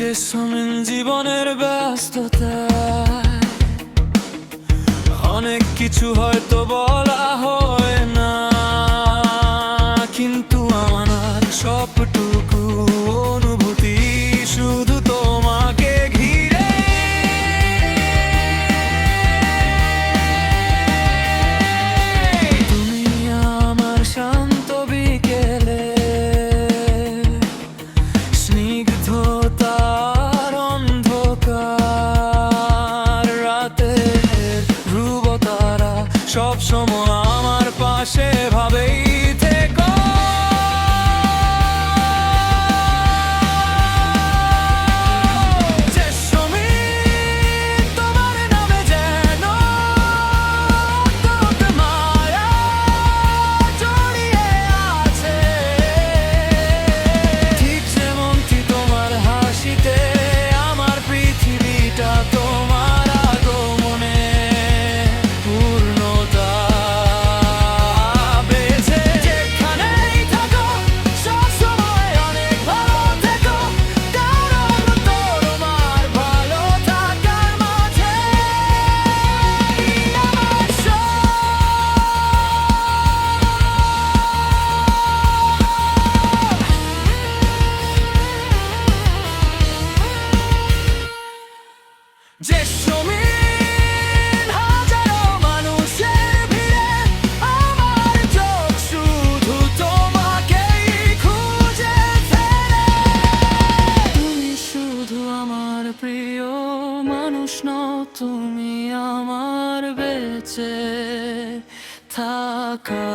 যে সমিল জীবনের ব্যস্ততায় অনেক কিছু হয়তো বলা হয় না, কিন্তু আমার সবটুকু অনুভূতি শুধু তোমাকে ঘিরে। তুমি আমার শান্ত বিকেলে, স্নিগ্ধতার অন্ধকার রাতে, ধ্রুব তারা সব সময় আমার পাশে ভাবেই থেকো। যে সমীর তোমার নামে যেন অন্তত মায়া জড়িয়ে আছে, ঠিক যেমনটি তোমার হাসিতে আমার পৃথিবীটা তোমার আগমনে পূর্ণতা পেয়েছে। যেখানেই থাকো সবসময় অনেক ভালো থেকো, কারণ তোমার ভালো থাকার মাঝে আমার যে সমীর হাজারো মানুষের ভিড়ে আমার চোখ শুধু তোমাকেই খুঁজে ফেলে। তুমি শুধু আমার প্রিয় মানুষ নও, তুমি আমার বেঁচে থাকা।